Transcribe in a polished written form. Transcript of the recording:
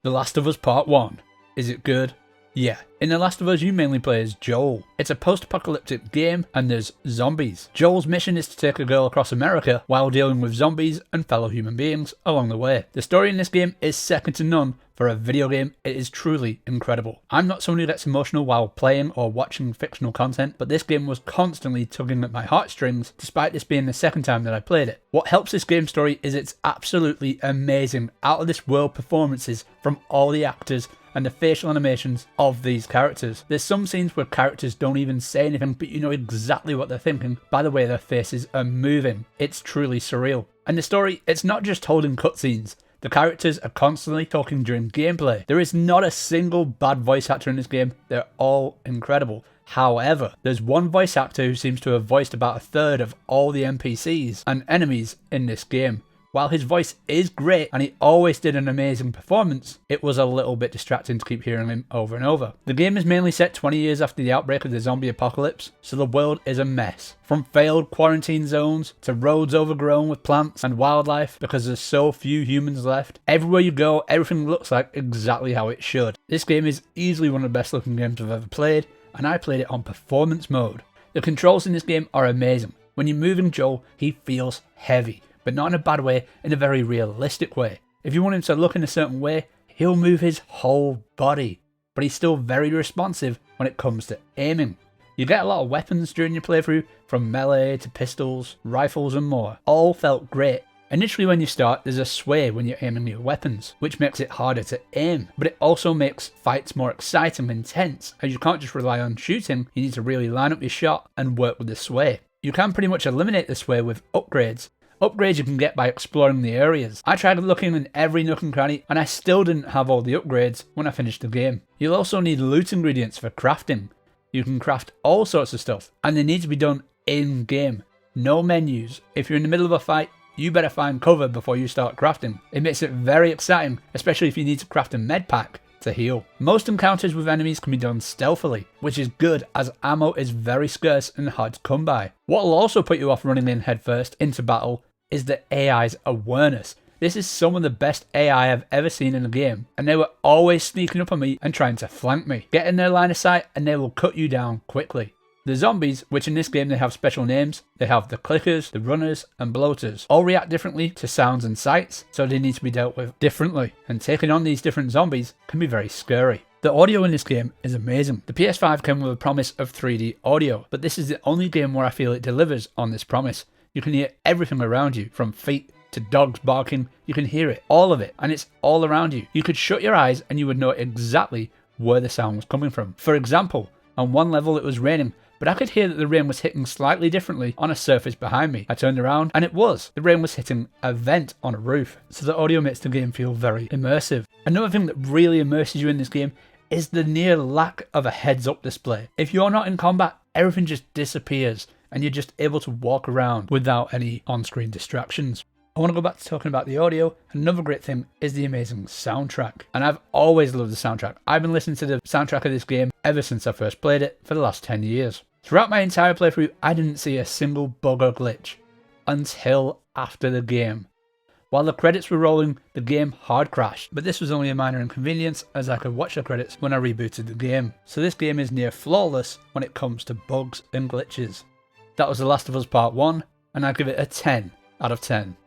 The Last of Us Part 1. Is it good? Yeah. In The Last of Us, you mainly play as Joel. It's a post-apocalyptic game and there's zombies. Joel's mission is to take a girl across America while dealing with zombies and fellow human beings along the way. The story in this game is second to none. For a video game, it is truly incredible. I'm not someone who gets emotional while playing or watching fictional content, but this game was constantly tugging at my heartstrings, despite this being the second time that I played it. What helps this game's story is its absolutely amazing, out-of-this-world performances from all the actors and the facial animations of these characters. There's some scenes where characters don't even say anything, but you know exactly what they're thinking by the way their faces are moving. It's truly surreal. And the story, it's not just told in cutscenes. The characters are constantly talking during gameplay. There is not a single bad voice actor in this game. They're all incredible. However, there's one voice actor who seems to have voiced about a third of all the NPCs and enemies in this game. While his voice is great and he always did an amazing performance, it was a little bit distracting to keep hearing him over and over. The game is mainly set 20 years after the outbreak of the zombie apocalypse, so the world is a mess. From failed quarantine zones to roads overgrown with plants and wildlife because there's so few humans left. Everywhere you go, everything looks like exactly how it should. This game is easily one of the best looking games I've ever played, and I played it on performance mode. The controls in this game are amazing. When you're moving Joel, he feels heavy, but not in a bad way, in a very realistic way. If you want him to look in a certain way, he'll move his whole body, but he's still very responsive when it comes to aiming. You get a lot of weapons during your playthrough, from melee to pistols, rifles and more. All felt great. Initially when you start, there's a sway when you're aiming your weapons, which makes it harder to aim, but it also makes fights more exciting and intense, as you can't just rely on shooting, you need to really line up your shot and work with the sway. You can pretty much eliminate the sway with upgrades. Upgrades you can get by exploring the areas. I tried looking in every nook and cranny and I still didn't have all the upgrades when I finished the game. You'll also need loot ingredients for crafting. You can craft all sorts of stuff and they need to be done in game. No menus. If you're in the middle of a fight, you better find cover before you start crafting. It makes it very exciting, especially if you need to craft a med pack to heal. Most encounters with enemies can be done stealthily, which is good as ammo is very scarce and hard to come by. What will also put you off running in headfirst into battle is the AI's awareness. This is some of the best AI I've ever seen in a game, and they were always sneaking up on me and trying to flank me. Get in their line of sight and they will cut you down quickly. The zombies, which in this game they have special names, they have the clickers, the runners and bloaters, all react differently to sounds and sights, so they need to be dealt with differently, and taking on these different zombies can be very scary. The audio in this game is amazing. The PS5 came with a promise of 3D audio, but this is the only game where I feel it delivers on this promise. You can hear everything around you, from feet to dogs barking. You can hear it, all of it, and it's all around you. You could shut your eyes and you would know exactly where the sound was coming from. For example, on one level it was raining, but I could hear that the rain was hitting slightly differently on a surface behind me. I turned around and it was. The rain was hitting a vent on a roof, so the audio makes the game feel very immersive. Another thing that really immerses you in this game is the near lack of a heads-up display. If you're not in combat, everything just disappears, and you're just able to walk around without any on-screen distractions. I want to go back to talking about the audio. Another great thing is the amazing soundtrack. And I've always loved the soundtrack. I've been listening to the soundtrack of this game ever since I first played it for the last 10 years. Throughout my entire playthrough, I didn't see a single bug or glitch until after the game. While the credits were rolling, the game hard crashed, but this was only a minor inconvenience as I could watch the credits when I rebooted the game. So this game is near flawless when it comes to bugs and glitches. That was The Last of Us Part 1, and I give it a 10 out of 10.